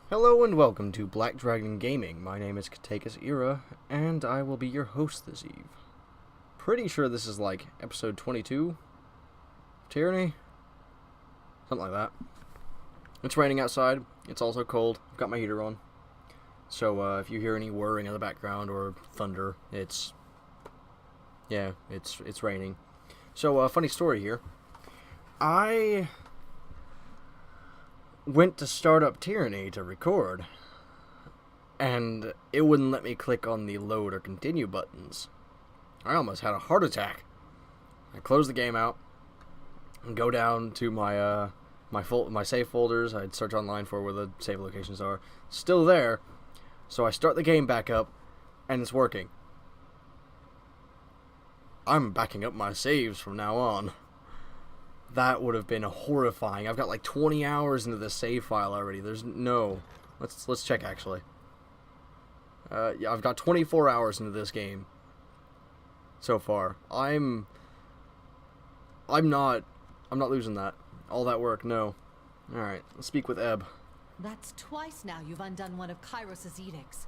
Hello and welcome to Black Dragon Gaming. My name is Katakis Era, and I will be your host this eve. Pretty sure this is like episode 22? Tyranny? Something like that. It's raining outside. It's also cold. I've got my heater on. So if you hear any whirring in the background or thunder, it's raining. So funny story here. I went to start up Tyranny to record, and it wouldn't let me click on the load or continue buttons. I almost had a heart attack. I closed the game out and go down to my my save folders. I'd search online for where the save locations are. Still there. So I start the game back up, and it's working. I'm backing up my saves from now on. That would have been horrifying. I've got like 20 hours into this save file already. There's no... Let's check, actually. Yeah, I've got 24 hours into this game so far. I'm not losing that. All that work, no. Alright, let's speak with Ebb. That's twice now you've undone one of Kairos' edicts.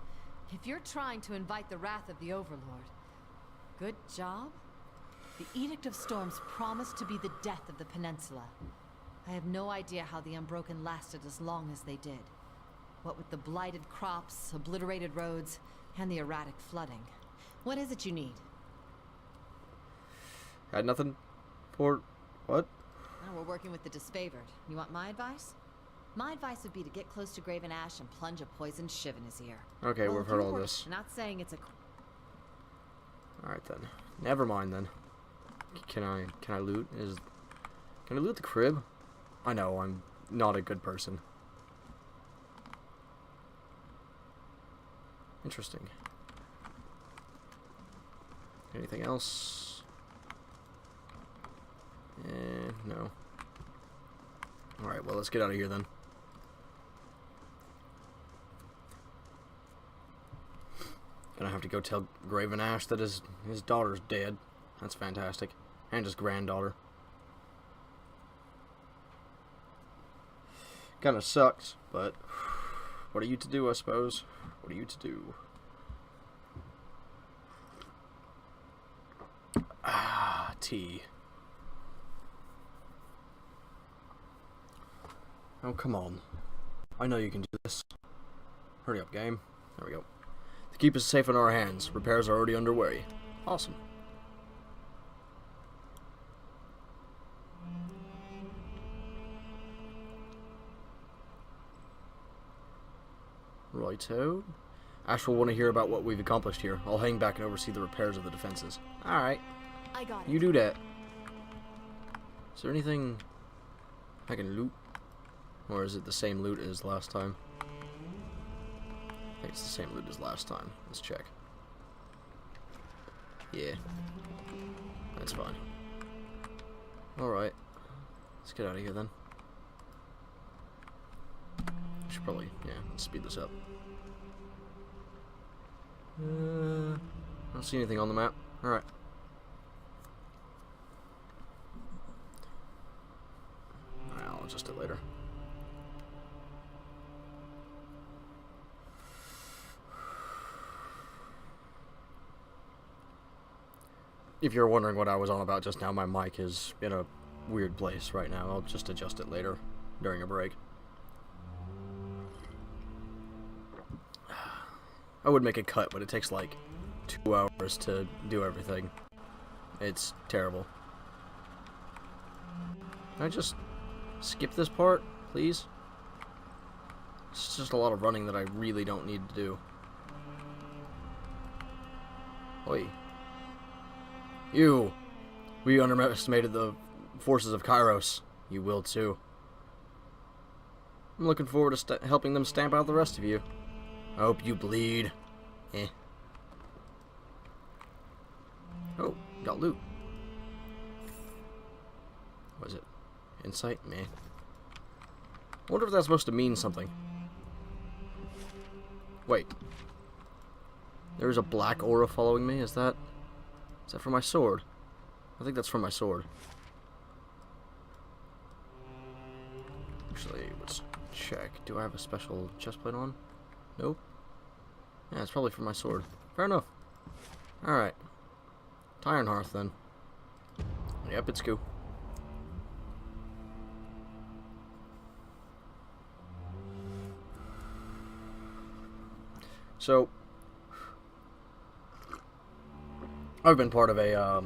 If you're trying to invite the wrath of the Overlord, good job. The Edict of Storms promised to be the death of the peninsula. I have no idea how the Unbroken lasted as long as they did. What with the blighted crops, obliterated roads, and the erratic flooding. What is it you need? Had nothing for... what? Oh, we're working with the disfavored. You want my advice? My advice would be to get close to Graven Ash and plunge a poisoned shiv in his ear. Okay, we've heard all this. Not saying it's a... Alright then. Never mind then. Can I loot? Can I loot the crib? I know, I'm not a good person. Interesting. Anything else? No. Alright, well, let's get out of here then. Gonna have to go tell Graven Ash that his daughter's dead. That's fantastic. And his granddaughter. Kinda sucks, but what are you to do, I suppose? What are you to do? Ah, tea. Oh, come on. I know you can do this. Hurry up, game. There we go. To keep us safe in our hands, repairs are already underway. Awesome. Righto. Ash will want to hear about what we've accomplished here. I'll hang back and oversee the repairs of the defenses. Alright. I got it. You do that. Is there anything I can loot? Or is it the same loot as last time? I think it's the same loot as last time. Let's check. Yeah. That's fine. Alright. Let's get out of here then. Should probably, yeah, let's speed this up. I don't see anything on the map. Alright. I'll adjust it later. If you're wondering what I was on about just now, my mic is in a weird place right now. I'll just adjust it later during a break. I would make a cut, but it takes like 2 hours to do everything. It's terrible. Can I just skip this part, please? It's just a lot of running that I really don't need to do. Oi. You! We underestimated the forces of Kairos. You will too. I'm looking forward to helping them stamp out the rest of you. I hope you bleed. Eh. Oh, got loot. What is it? Insight? Meh. I wonder if that's supposed to mean something. Wait. There's a black aura following me? Is that for my sword? I think that's for my sword. Actually, let's check. Do I have a special chestplate on? Nope. Yeah, it's probably for my sword. Fair enough. Alright. Iron Hearth, then. Yep, it's cool. So, I've been part of a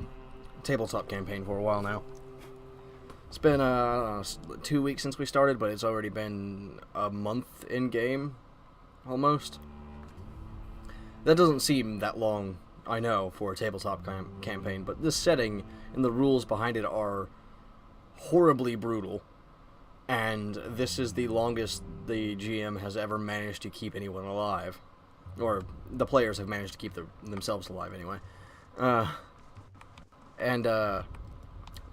tabletop campaign for a while now. It's been 2 weeks since we started, but it's already been a month in game, almost. That doesn't seem that long, I know, for a tabletop campaign, but this setting and the rules behind it are horribly brutal, and this is the longest the GM has ever managed to keep anyone alive. Or the players have managed to keep themselves alive, anyway.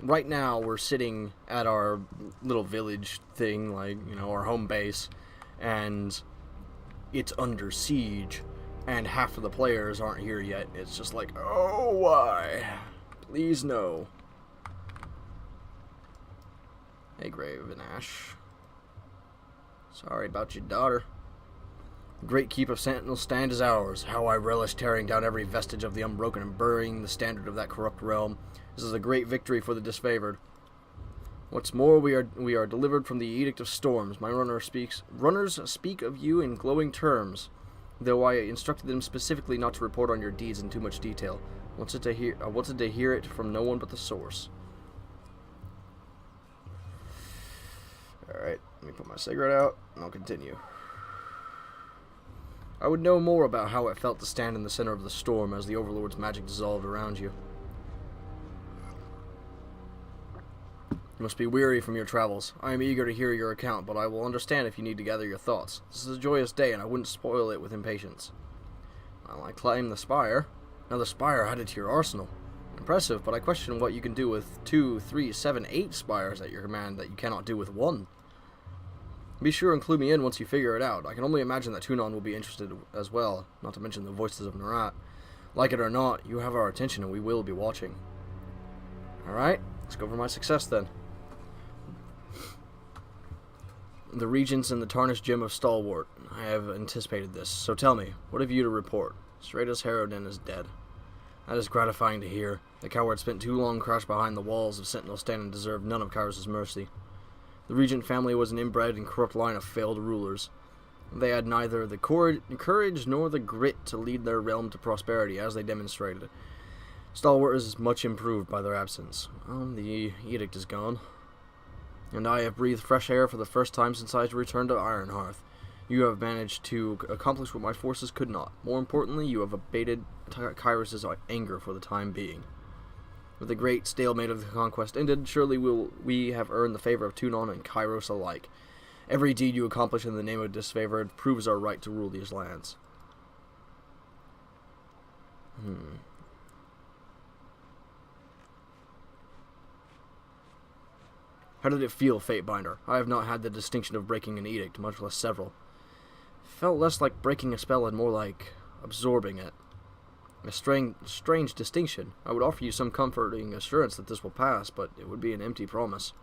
Right now we're sitting at our little village thing, like, you know, our home base, and it's under siege, and half of the players aren't here yet. It's just like, oh, why? Please no. Hey, Graven Ash. Sorry about your daughter. The great keep of Sentinel Stand is ours. How I relish tearing down every vestige of the unbroken and burying the standard of that corrupt realm. This is a great victory for the disfavored. What's more, we are delivered from the Edict of Storms. My runners speak of you in glowing terms, though I instructed them specifically not to report on your deeds in too much detail. I wanted to hear it from no one but the source. Alright, let me put my cigarette out, and I'll continue. I would know more about how it felt to stand in the center of the storm as the Overlord's magic dissolved around you. You must be weary from your travels. I am eager to hear your account, but I will understand if you need to gather your thoughts. This is a joyous day, and I wouldn't spoil it with impatience. Well, I climbed the spire. Another spire added to your arsenal. Impressive, but I question what you can do with 2, 3, 7, 8 spires at your command that you cannot do with 1. Be sure and clue me in once you figure it out. I can only imagine that Tunon will be interested as well, not to mention the voices of Narat. Like it or not, you have our attention and we will be watching. Alright, let's go for my success then. The Regents and the Tarnished Gem of Stalwart. I have anticipated this, so tell me, what have you to report? Stratos Harroden is dead. That is gratifying to hear. The coward spent too long crouched behind the walls of Sentinel Stand and deserved none of Kairos' mercy. The Regent family was an inbred and corrupt line of failed rulers. They had neither the courage nor the grit to lead their realm to prosperity, as they demonstrated. Stalwart is much improved by their absence. The edict is gone, and I have breathed fresh air for the first time since I returned to Ironhearth. You have managed to accomplish what my forces could not. More importantly, you have abated Kairos' anger for the time being. With the great stalemate of the conquest ended, surely we have earned the favor of Tunon and Kairos alike. Every deed you accomplish in the name of disfavored proves our right to rule these lands. How did it feel, Fatebinder? I have not had the distinction of breaking an edict, much less several. It felt less like breaking a spell and more like absorbing it. A strange distinction. I would offer you some comforting assurance that this will pass, but it would be an empty promise.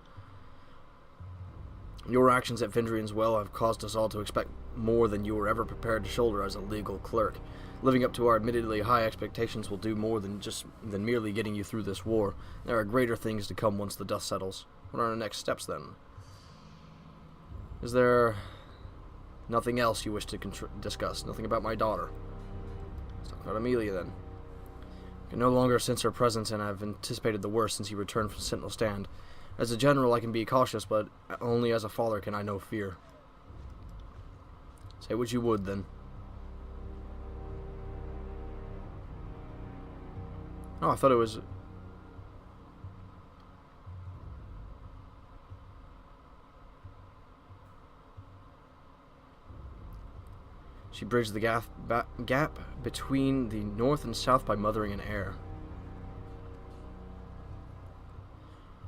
Your actions at Fendrian's Well have caused us all to expect more than you were ever prepared to shoulder as a legal clerk. Living up to our admittedly high expectations will do more than merely getting you through this war. There are greater things to come once the dust settles. What are our next steps, then? Is there nothing else you wish to discuss? Nothing about my daughter? Let's talk about Amelia, then. I can no longer sense her presence, and I've anticipated the worst since you returned from Sentinel Stand. As a general, I can be cautious, but only as a father can I know fear. Say what you would, then. Oh, I thought it was... She bridged the gap between the north and south by mothering an heir.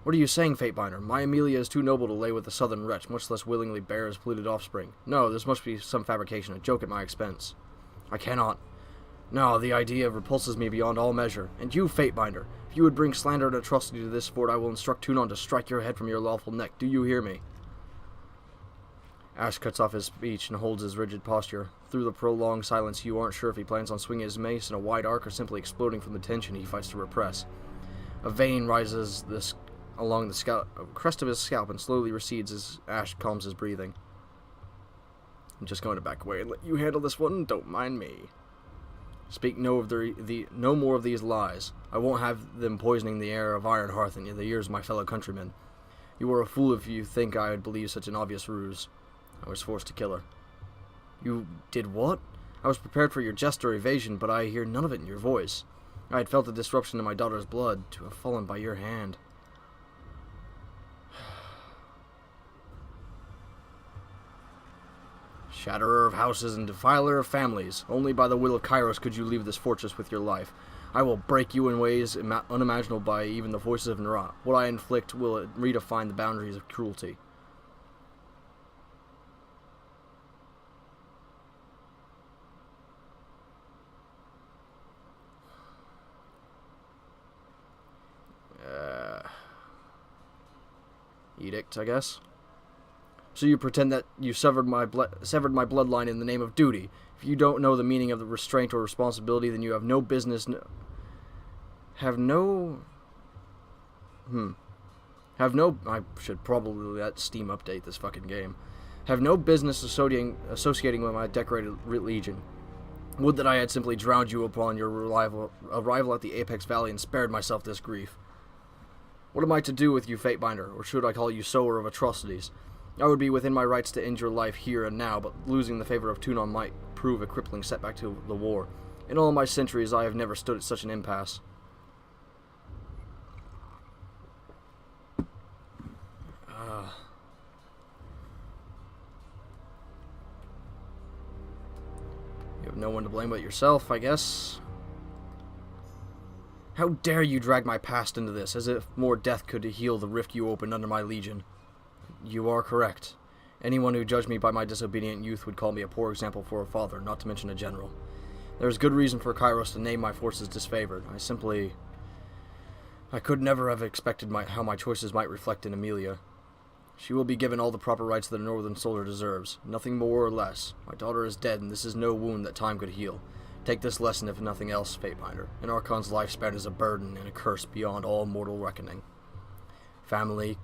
What are you saying, Fatebinder? My Amelia is too noble to lay with a southern wretch, much less willingly bear his polluted offspring. No, this must be some fabrication, a joke at my expense. I cannot. No, the idea repulses me beyond all measure. And you, Fatebinder, if you would bring slander and atrocity to this fort, I will instruct Tunon to strike your head from your lawful neck. Do you hear me? Ash cuts off his speech and holds his rigid posture. Through the prolonged silence, you aren't sure if he plans on swinging his mace in a wide arc or simply exploding from the tension he fights to repress. A vein rises along the crest of his scalp and slowly recedes as Ash calms his breathing. I'm just going to back away and let you handle this one. Don't mind me. Speak no more of these lies. I won't have them poisoning the air of Ironhearth in the ears of my fellow countrymen. You are a fool if you think I would believe such an obvious ruse. I was forced to kill her. You did what? I was prepared for your jest or evasion, but I hear none of it in your voice. I had felt the disruption in my daughter's blood to have fallen by your hand. Shatterer of houses and defiler of families, only by the will of Kairos could you leave this fortress with your life. I will break you in ways unimaginable by even the voices of Nara. What I inflict will redefine the boundaries of cruelty. Edict, I guess. So you pretend that you severed my bloodline in the name of duty. If you don't know the meaning of the restraint or responsibility, then you have no business. I should probably let Steam update this fucking game. Have no business associating with my decorated legion. Would that I had simply drowned you upon your arrival at the Apex Valley and spared myself this grief. What am I to do with you, Fatebinder, or should I call you sower of atrocities? I would be within my rights to end your life here and now, but losing the favor of Tunon might prove a crippling setback to the war. In all my centuries, I have never stood at such an impasse. You have no one to blame but yourself, I guess. How dare you drag my past into this, as if more death could heal the rift you opened under my legion. You are correct. Anyone who judged me by my disobedient youth would call me a poor example for a father, not to mention a general. There is good reason for Kairos to name my forces disfavored. I could never have expected how my choices might reflect in Amelia. She will be given all the proper rights that a northern soldier deserves, nothing more or less. My daughter is dead, and this is no wound that time could heal. Take this lesson, if nothing else, Fatebinder. An Archon's lifespan is a burden and a curse beyond all mortal reckoning. Family,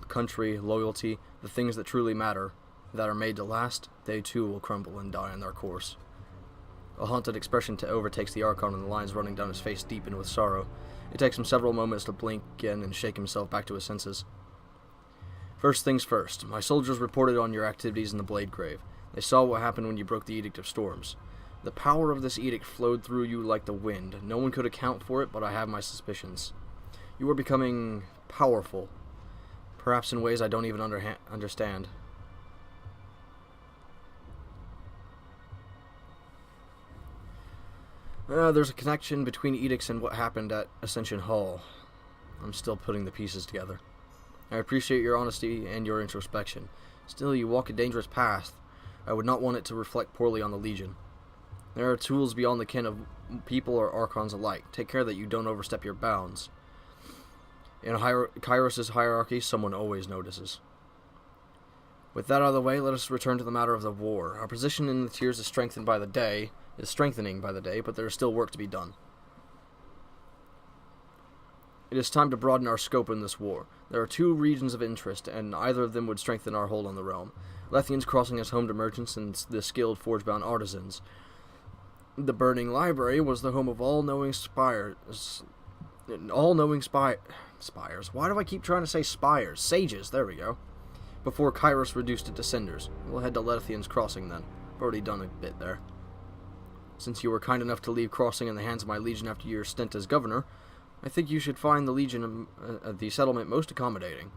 country, loyalty, the things that truly matter, that are made to last, they too will crumble and die in their course. A haunted expression overtakes the Archon, and the lines running down his face deepen with sorrow. It takes him several moments to blink again and shake himself back to his senses. First things first, my soldiers reported on your activities in the Blade Grave. They saw what happened when you broke the Edict of Storms. The power of this edict flowed through you like the wind. No one could account for it, but I have my suspicions. You are becoming powerful, perhaps in ways I don't even understand. There's a connection between edicts and what happened at Ascension Hall. I'm still putting the pieces together. I appreciate your honesty and your introspection. Still, you walk a dangerous path. I would not want it to reflect poorly on the Legion. There are tools beyond the ken of people or Archons alike. Take care that you don't overstep your bounds. In Kairos' hierarchy, someone always notices. With that out of the way, let us return to the matter of the war. Our position in the tiers is strengthening by the day, but there is still work to be done. It is time to broaden our scope in this war. There are two regions of interest, and either of them would strengthen our hold on the realm. Lethians crossing as home to merchants and the skilled forge-bound artisans. The Burning Library was the home of all-knowing spires. Spires. Why do I keep trying to say spires? Sages, there we go. Before Kairos reduced it to cinders. We'll head to Lethian's Crossing then. I've already done a bit there. Since you were kind enough to leave Crossing in the hands of my legion after your stint as governor, I think you should find the legion the settlement most accommodating.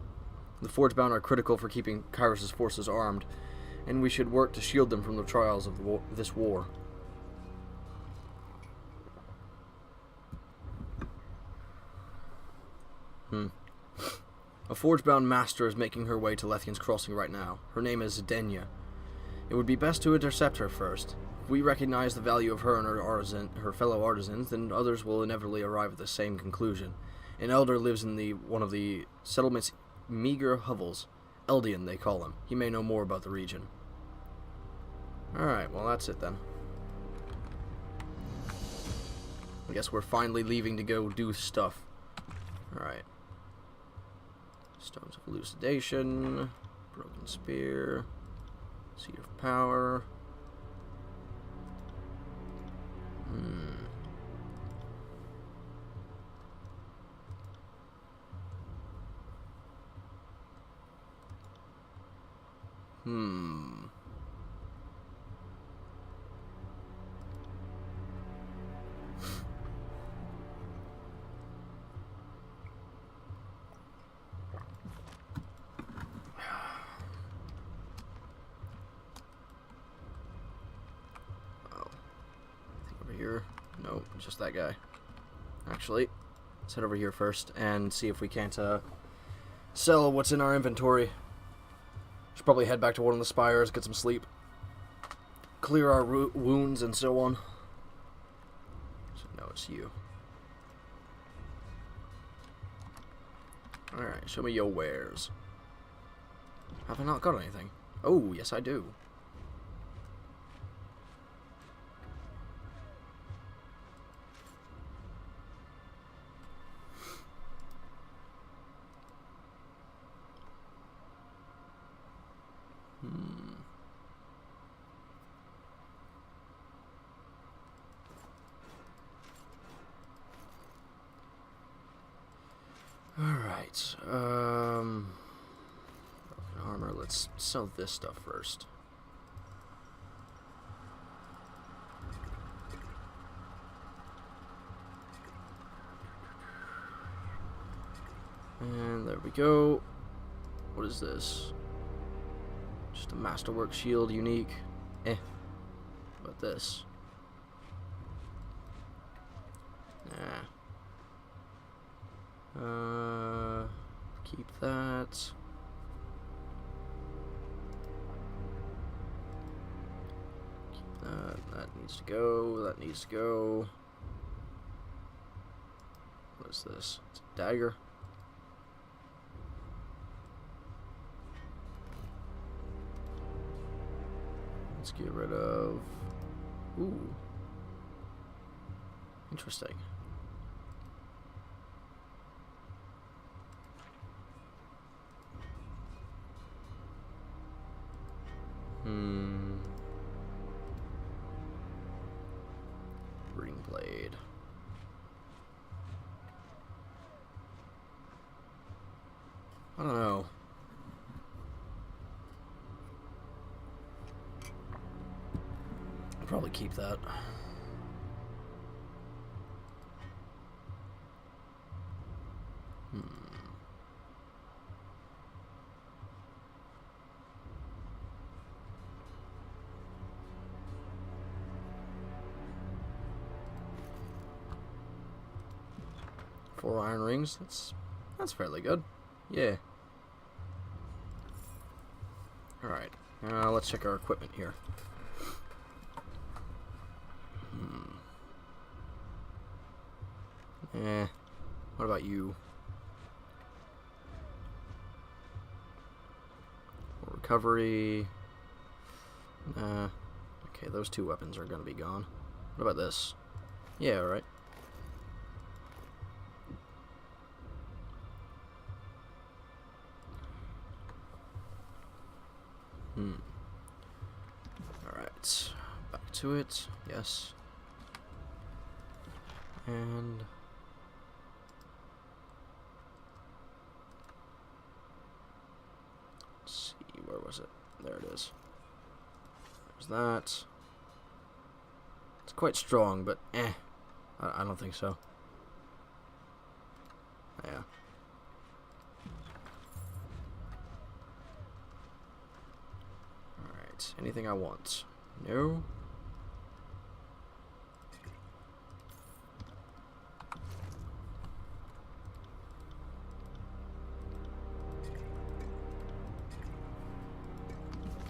The Forgebound are critical for keeping Kairos' forces armed, and we should work to shield them from the trials of this war. A Forgebound master is making her way to Lethian's Crossing right now. Her name is Denya. It would be best to intercept her first. If we recognize the value of her and her fellow artisans, then others will inevitably arrive at the same conclusion. An elder lives in one of the settlement's meager hovels. Eldian, they call him. He may know more about the region. Alright, well that's it then. I guess we're finally leaving to go do stuff. Alright. Stones of Elucidation. Broken Spear. Seed of Power. Here. No, just that guy. Actually, let's head over here first and see if we can't sell what's in our inventory. Should probably head back to one of the spires, get some sleep, clear our wounds and so on. So no, it's you. Alright, show me your wares. Have I not got anything? Oh, yes I do. Alright, broken armor, let's sell this stuff first. And there we go. What is this? Just a masterwork shield, unique. What about this? Nah. Keep that. Keep that. That needs to go. That needs to go. What is this? It's a dagger. Let's get rid of... Ooh. Interesting. Ring blade. I don't know. I'll probably keep that. Four iron rings. That's fairly good. Yeah. All right. Let's check our equipment here. What about you? Recovery. Okay, those two weapons are gonna be gone. What about this? Yeah, all right. Alright, back to it, yes. And... let's see, where was it? There it is. There's that. It's quite strong, but I don't think so. Yeah. Anything I want? No.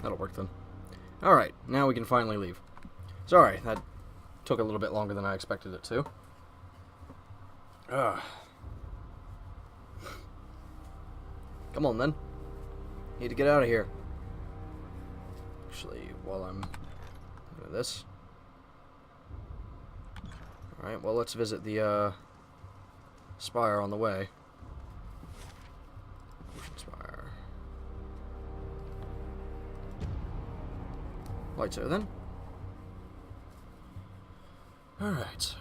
That'll work then. Alright, now we can finally leave. Sorry, that took a little bit longer than I expected it to. Come on then. Need to get out of here. Actually, while I'm doing this. Alright, well, let's visit the spire on the way. Spire. Lights out then. Alright.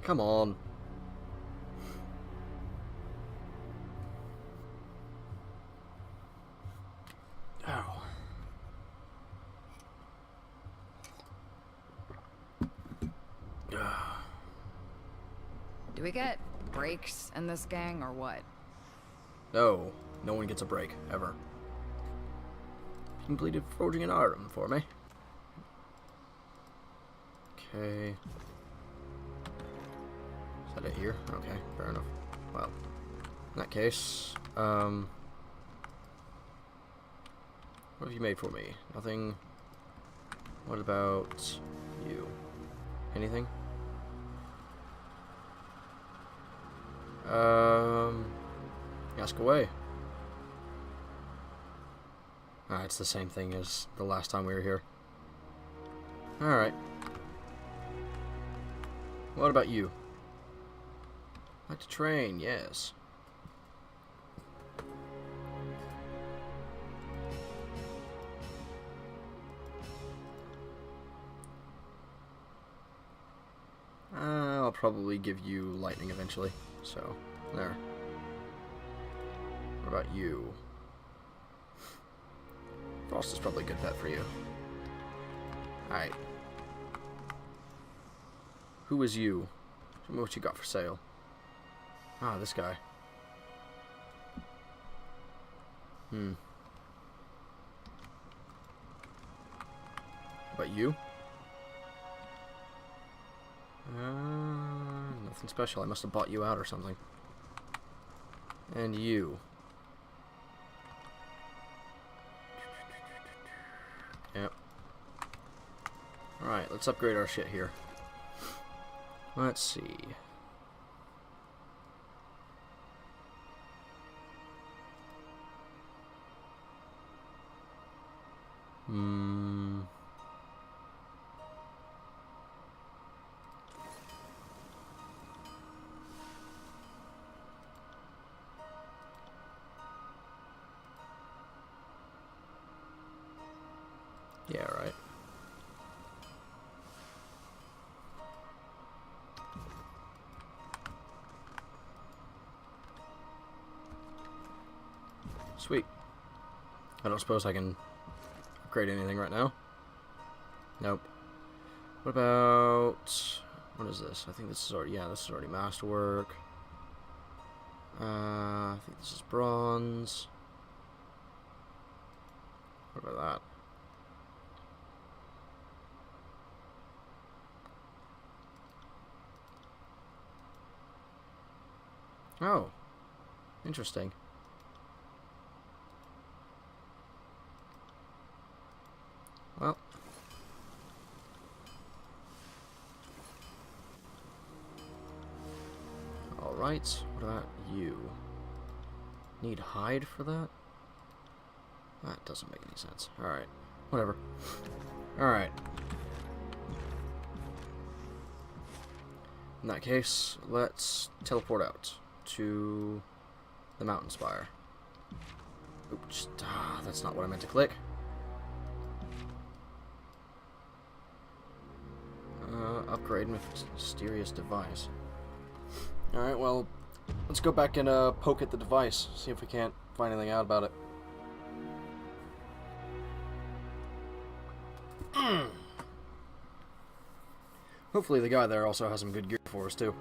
Come on. Ow. Do we get breaks in this gang or what? No. No one gets a break, ever. Completed forging an item for me. Okay. Is that it here? Okay, fair enough. Well, in that case, what have you made for me? Nothing. What about you? Anything? Ask away. It's the same thing as the last time we were here. Alright. What about you? Like to train, yes. I'll probably give you lightning eventually. So, there. What about you? Frost is probably a good pet for you. Alright. Who is you? Show me what you got for sale. Ah, this guy. What about you? Nothing special. I must have bought you out or something. And you. Yep. Alright, let's upgrade our shit here. Let's see. Yeah, right. Sweet. I don't suppose I can upgrade anything right now. Nope. What about... What is this? I think this is already... Yeah, this is already masterwork. I think this is bronze. What about that? Oh. Interesting. Well. Alright, what about you? Need hide for that? That doesn't make any sense. Alright, whatever. Alright. In that case, let's teleport out to the mountain spire. Oops, that's not what I meant to click. Upgrade mysterious device. Alright, well, let's go back and poke at the device, see if we can't find anything out about it. Hopefully the guy there also has some good gear for us, too.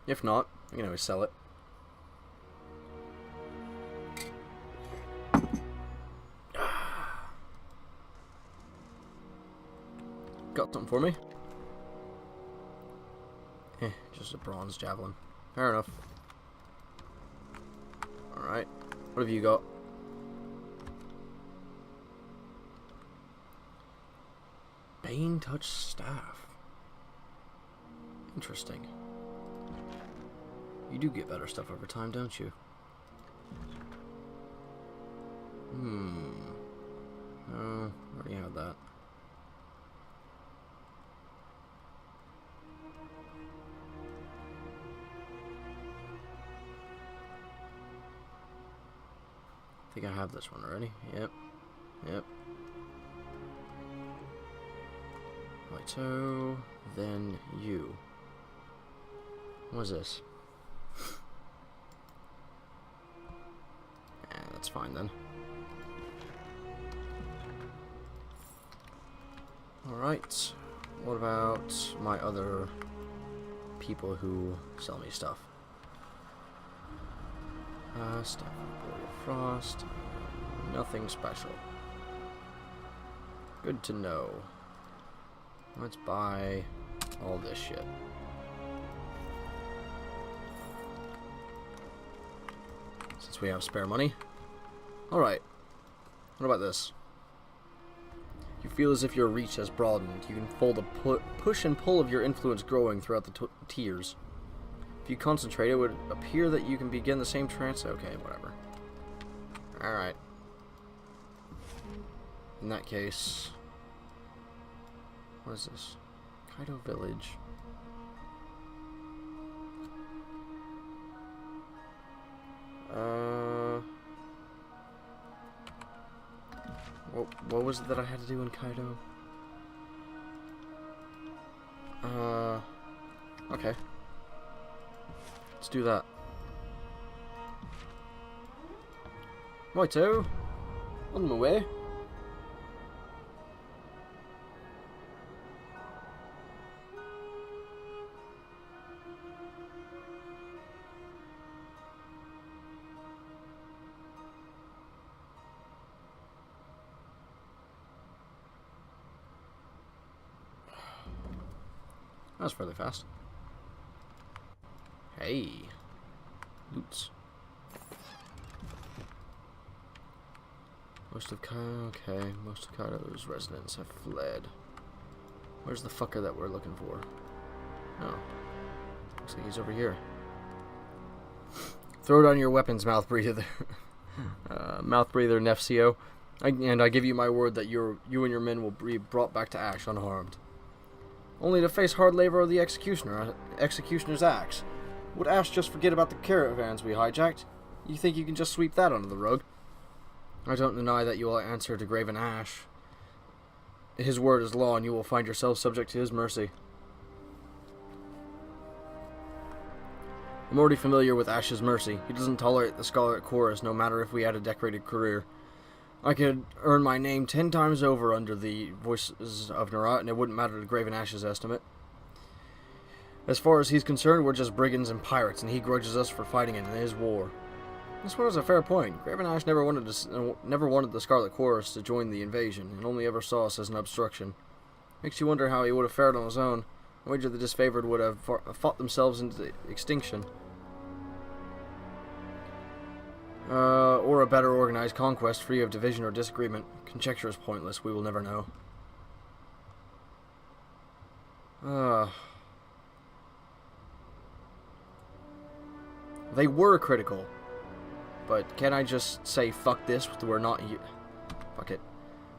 If not, we can always sell it. got something for me. Just a bronze javelin. Fair enough. Alright. What have you got? Bane Touch Staff. Interesting. You do get better stuff over time, don't you? Oh, already had that. I think I have this one already. Yep. Right, so then you. What's this? Yeah, that's fine then. Alright. What about my other people who sell me stuff? Stuff of Boreal Frost. Nothing special. Good to know. Let's buy all this shit. Since we have spare money. Alright. What about this? You feel as if your reach has broadened. You can feel the push and pull of your influence growing throughout the tiers. If you concentrate, it would appear that you can begin the same trance. Okay, whatever. Alright. In that case... What is this? Kaido Village. What was it that I had to do in Kaido? Okay. Let's do that. Righto. On my way. That was fairly fast. Hey. Loots. Most of Kaido's residents have fled. Where's the fucker that we're looking for? Oh. Looks like he's over here. Throw down your weapons, mouth breather. Mouth breather Nefcio. And I give you my word that you and your men will be brought back to Ash unharmed. Only to face hard labor of the executioner's axe. Would Ash just forget about the caravans we hijacked? You think you can just sweep that under the rug? I don't deny that you will answer to Graven Ash. His word is law, and you will find yourself subject to his mercy. I'm already familiar with Ash's mercy. He doesn't tolerate the Scarlet Chorus, no matter if we had a decorated career. I could earn my name 10 times over under the voices of Narat, and it wouldn't matter to Graven Ash's estimate. As far as he's concerned, we're just brigands and pirates, and he grudges us for fighting in his war. This one is a fair point. Graven Ash never wanted the Scarlet Chorus to join the invasion, and only ever saw us as an obstruction. Makes you wonder how he would have fared on his own. I wager the disfavored would have fought themselves into extinction. Or a better organized conquest free of division or disagreement. Conjecture is pointless. We will never know. They were critical. But can I just say, fuck this, we're not... Fuck it.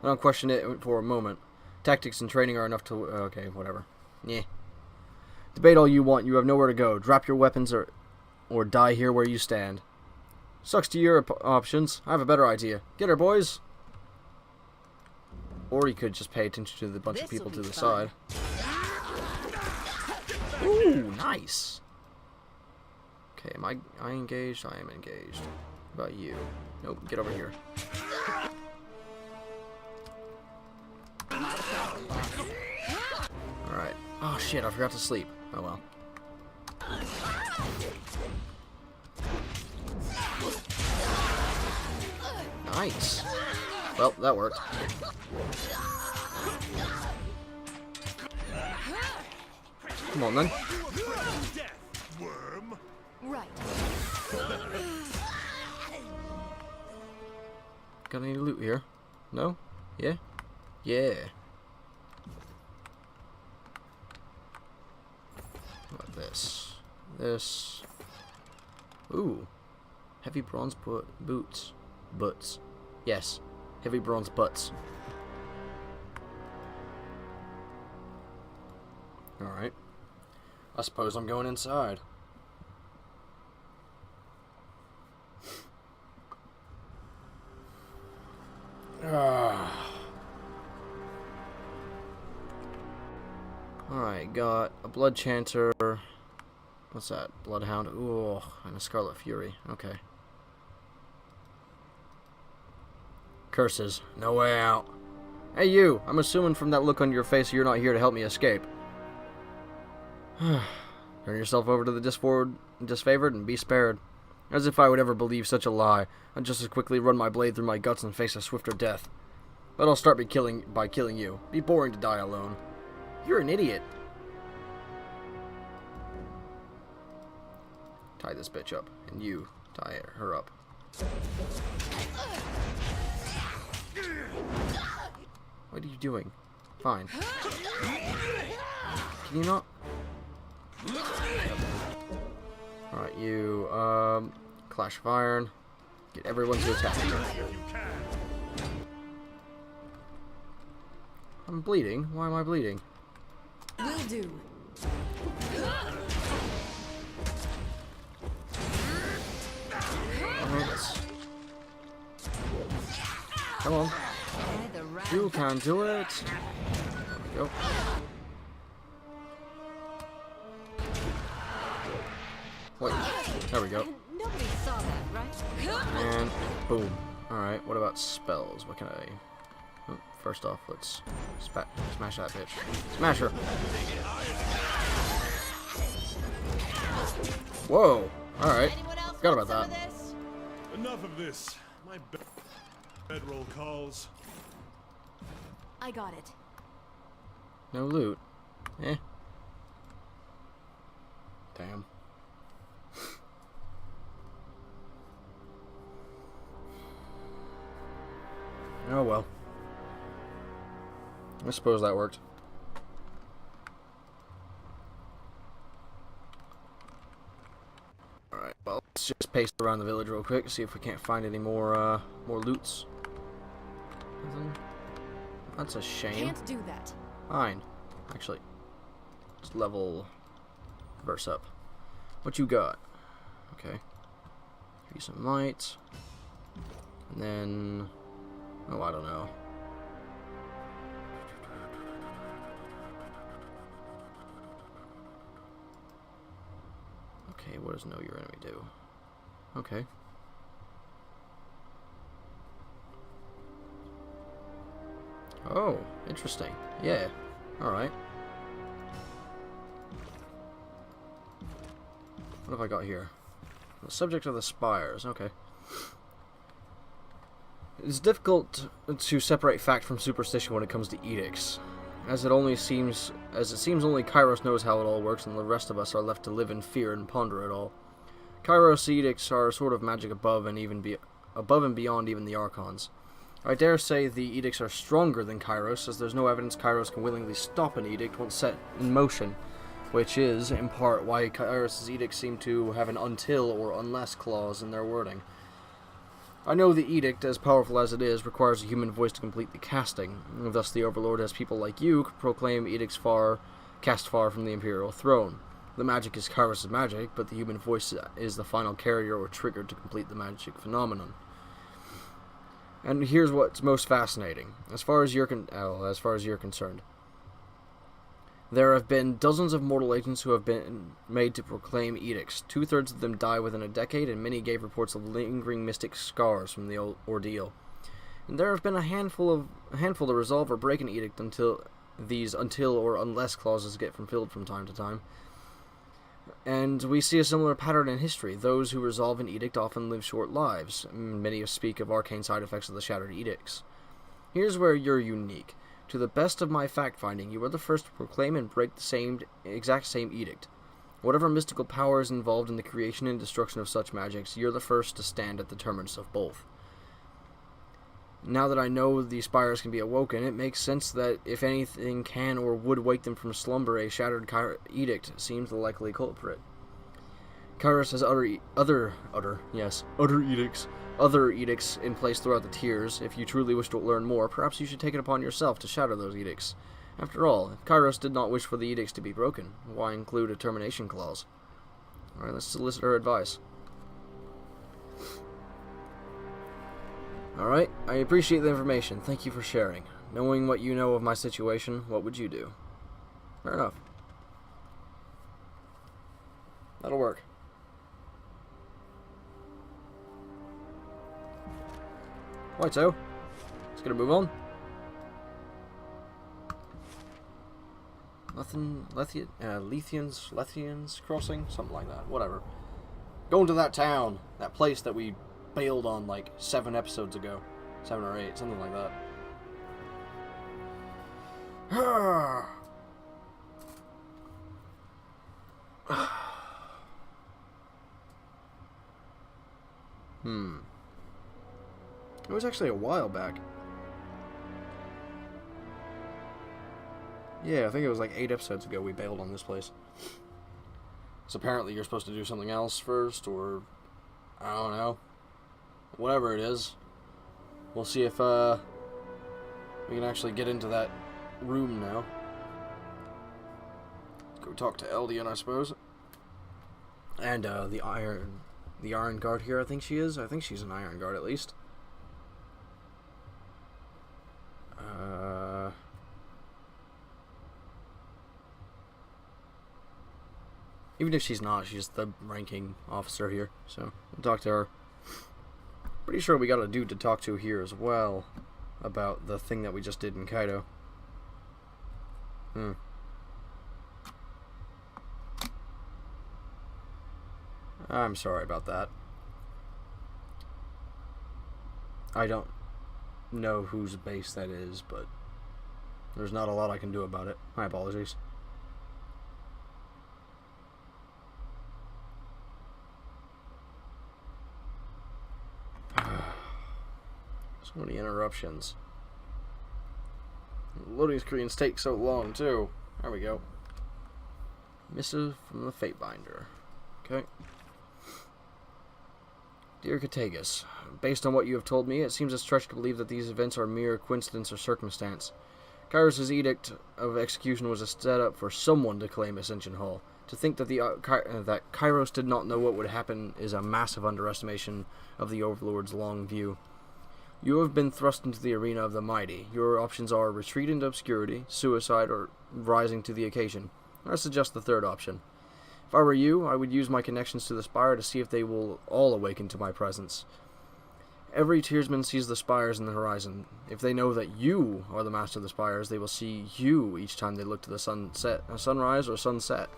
I don't question it for a moment. Tactics and training are enough to... Okay, whatever. Yeah. Debate all you want. You have nowhere to go. Drop your weapons or die here where you stand. Sucks to your options. I have a better idea. Get her, boys! Or you could just pay attention to the bunch of people to the side. Ooh, nice! Okay, am I engaged? I am engaged. What about you? Nope, get over here. Alright. Oh shit, I forgot to sleep. Oh well. Nice. Well, that worked. Come on then. Right. Got any loot here? No? Yeah? Yeah. What about this? This. Ooh. Heavy bronze boots. Butts. Yes. Heavy bronze butts. Alright. I suppose I'm going inside. Alright, got a blood chanter. What's that? Bloodhound. Ooh, and a Scarlet Fury. Okay. Curses. No way out. Hey you! I'm assuming from that look on your face you're not here to help me escape. Turn yourself over to the disfavored and be spared. As if I would ever believe such a lie. I'd just as quickly run my blade through my guts and face a swifter death. But I'll start by killing you. Be boring to die alone. You're an idiot. Tie this bitch up. And you tie her up. What are you doing? Fine. Can you not? Alright, you, Clash of Iron. Get everyone to attack. I'm bleeding. Why am I bleeding? Will do. Come on. You can do it. There we go. Wait. There we go. Nobody saw that, right? And boom. Alright, what about spells? What can I... Oh, first off, let's smash that bitch. Smash her! Whoa! Alright. Forgot about that. Enough of this. My bedroll calls. I got it. No loot. Eh. Damn. Oh well. I suppose that worked. Alright, well, let's just pace around the village real quick, see if we can't find any more loots. Nothing? That's a shame. Can't do that. Fine. Actually, let's level verse up. What you got? Okay. Give you some light. And then... Oh, I don't know. Okay, what does know your enemy do? Okay. Oh, interesting. Yeah. Alright. What have I got here? The subject of the spires. Okay. It's difficult to separate fact from superstition when it comes to edicts, as it seems only Kairos knows how it all works, and the rest of us are left to live in fear and ponder it all. Kairos edicts are sort of magic above and beyond even the Archons. I dare say the edicts are stronger than Kairos, as there's no evidence Kairos can willingly stop an edict once set in motion, which is, in part, why Kairos' edicts seem to have an until or unless clause in their wording. I know the edict, as powerful as it is, requires a human voice to complete the casting, and thus the Overlord has people like you proclaim edicts cast far from the Imperial throne. The magic is Kairos' magic, but the human voice is the final carrier or trigger to complete the magic phenomenon. And here's what's most fascinating, as far as you're concerned. There have been dozens of mortal agents who have been made to proclaim edicts. 2/3 of them die within a decade, and many gave reports of lingering mystic scars from the ordeal. And there have been a handful to resolve or break an edict until or unless clauses get fulfilled from time to time. And we see a similar pattern in history. Those who resolve an edict often live short lives. Many speak of arcane side effects of the shattered edicts. Here's where you're unique. To the best of my fact-finding, you are the first to proclaim and break the exact same edict. Whatever mystical power is involved in the creation and destruction of such magics, you're the first to stand at the terminus of both. Now that I know the spires can be awoken, it makes sense that if anything can or would wake them from slumber, a shattered edict seems the likely culprit. Kairos has other edicts in place throughout the tiers. If you truly wish to learn more, perhaps you should take it upon yourself to shatter those edicts. After all, if Kairos did not wish for the edicts to be broken, why include a termination clause? Alright, let's solicit her advice. Alright, I appreciate the information. Thank you for sharing. Knowing what you know of my situation, what would you do? Fair enough. That'll work. Right, so let's gonna move on. Lethians crossing, something like that. Whatever. Going to that town, that place that we bailed on like 7 episodes ago, 7 or 8, something like that. It was actually a while back. Yeah, I think it was like 8 episodes ago we bailed on this place. So apparently you're supposed to do something else first, or I don't know. Whatever it is. We'll see if we can actually get into that room now. Go talk to Eldian, I suppose. And the Iron Guard here, I think she is. I think she's an Iron Guard at least. Even if she's not, she's the ranking officer here, so we'll talk to her. Pretty sure we got a dude to talk to here as well about the thing that we just did in Kaido. I'm sorry about that. I don't know whose base that is, but there's not a lot I can do about it. My apologies. So many interruptions. Loading screens take so long, too. There we go. Missive from the Fatebinder. Okay. Dear Katagus, based on what you have told me, it seems a stretch to believe that these events are mere coincidence or circumstance. Kairos' edict of execution was a setup for someone to claim Ascension Hall. To think that that Kairos did not know what would happen is a massive underestimation of the Overlord's long view. You have been thrust into the arena of the mighty. Your options are retreat into obscurity, suicide, or rising to the occasion. I suggest the third option. If I were you, I would use my connections to the Spire to see if they will all awaken to my presence. Every Tiersman sees the spires in the horizon. If they know that you are the master of the spires, they will see you each time they look to the sunrise or sunset.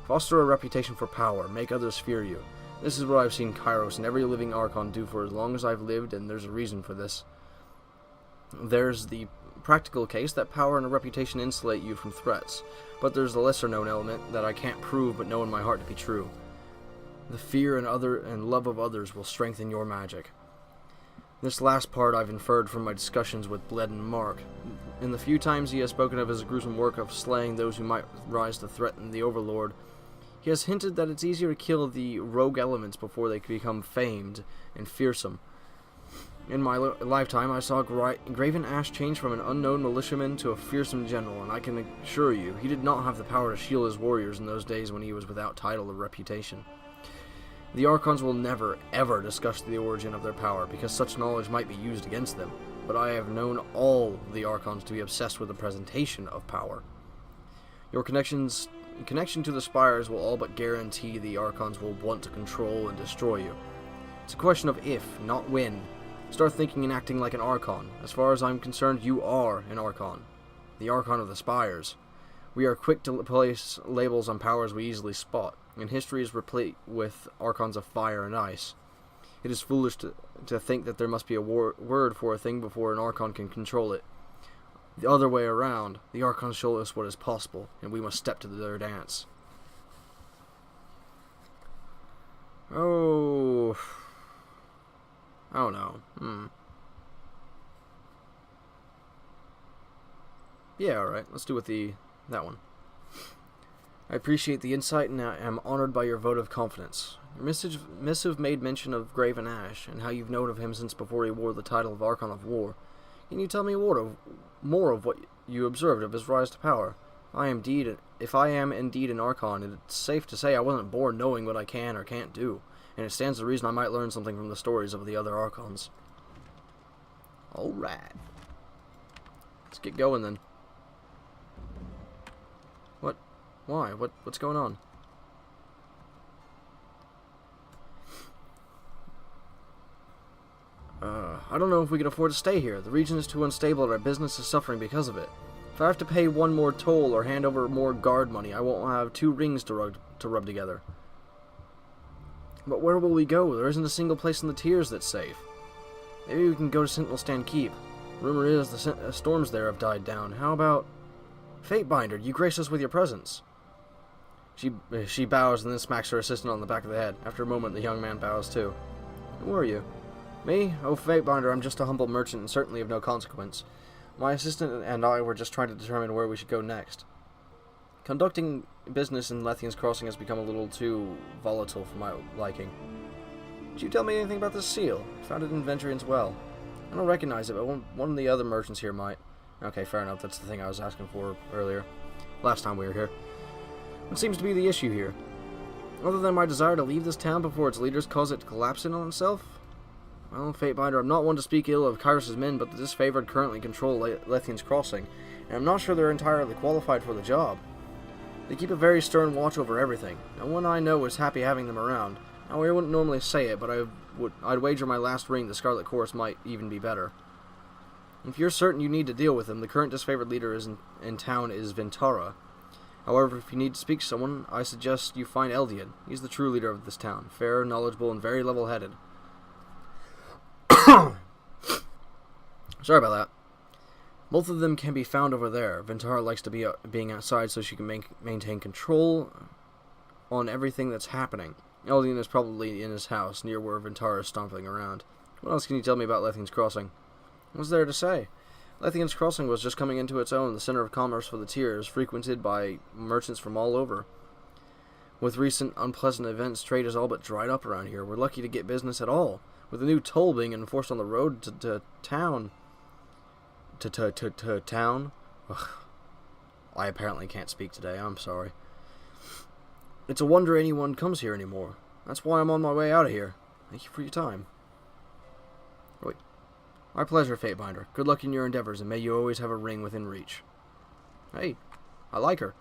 Foster a reputation for power. Make others fear you. This is what I've seen Kairos and every living Archon do for as long as I've lived, and there's a reason for this. There's the practical case that power and a reputation insulate you from threats, but there's the lesser-known element that I can't prove but know in my heart to be true. The fear and love of others will strengthen your magic. This last part I've inferred from my discussions with Bled and Mark. In the few times he has spoken of his gruesome work of slaying those who might rise to threaten the Overlord, he has hinted that it's easier to kill the rogue elements before they become famed and fearsome. In my lifetime, I saw Graven Ash change from an unknown militiaman to a fearsome general, and I can assure you, he did not have the power to shield his warriors in those days when he was without title or reputation. The Archons will never, ever discuss the origin of their power, because such knowledge might be used against them, but I have known all the Archons to be obsessed with the presentation of power. Your connection to the Spires will all but guarantee the Archons will want to control and destroy you. It's a question of if, not when. Start thinking and acting like an Archon. As far as I'm concerned, you are an Archon. The Archon of the Spires. We are quick to place labels on powers we easily spot, and history is replete with Archons of fire and ice. It is foolish to think that there must be a word for a thing before an Archon can control it. the other way around. The Archons show us what is possible, and we must step to their dance. Oh... I don't know. Yeah, alright. Let's do with that one. I appreciate the insight and I am honored by your vote of confidence. Your missive made mention of Graven Ash, and how you've known of him since before he wore the title of Archon of War. Can you tell me more of what you observed of his rise to power? If I am indeed an Archon, it's safe to say I wasn't born knowing what I can or can't do, and it stands to reason I might learn something from the stories of the other Archons. Alright. Let's get going then. What? Why? What's going on? I don't know if we can afford to stay here. The region is too unstable and our business is suffering because of it. If I have to pay one more toll or hand over more guard money, I won't have 2 rings to rub together. But where will we go? There isn't a single place in the tiers that's safe. Maybe we can go to Sentinel Stand Keep. Rumor is the storms there have died down. How about... Fatebinder, you grace us with your presence. She bows and then smacks her assistant on the back of the head. After a moment, the young man bows too. Who are you? Me? Oh, Fatebinder, I'm just a humble merchant and certainly of no consequence. My assistant and I were just trying to determine where we should go next. Conducting business in Lethian's Crossing has become a little too volatile for my liking. Did you tell me anything about this seal? I found it in Ventrian's Well. I don't recognize it, but one of the other merchants here might. Okay, fair enough. That's the thing I was asking for earlier. Last time we were here. What seems to be the issue here? Other than my desire to leave this town before its leaders cause it to collapse in on itself? Well, Fatebinder, I'm not one to speak ill of Kyros's men, but the disfavored currently control Lethian's Crossing, and I'm not sure they're entirely qualified for the job. They keep a very stern watch over everything. No one I know is happy having them around. Now, I wouldn't normally say it, but I'd wager my last ring the Scarlet Chorus might even be better. If you're certain you need to deal with them, the current disfavored leader in town is Ventara. However, if you need to speak to someone, I suggest you find Eldian. He's the true leader of this town, fair, knowledgeable, and very level-headed. Sorry about that. Both of them can be found over there. Ventara likes to be being outside so she can maintain control on everything that's happening. Eldian is probably in his house, near where Ventara is stomping around. What else can you tell me about Lethian's Crossing? What's there to say? Lethian's Crossing was just coming into its own, the center of commerce for the tiers, frequented by merchants from all over. With recent unpleasant events, trade is all but dried up around here. We're lucky to get business at all. With the new toll being enforced on the road to town. To town? Ugh. I apparently can't speak today, I'm sorry. It's a wonder anyone comes here anymore. That's why I'm on my way out of here. Thank you for your time. Wait. My pleasure, Fatebinder. Good luck in your endeavors, and may you always have a ring within reach. Hey, I like her.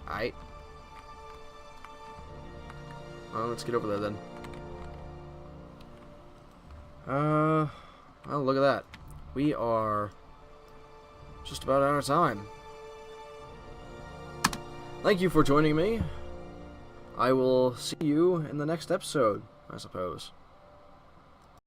Aight. Well, let's get over there then. Well, look at that. We are just about out of time. Thank you for joining me. I will see you in the next episode, I suppose.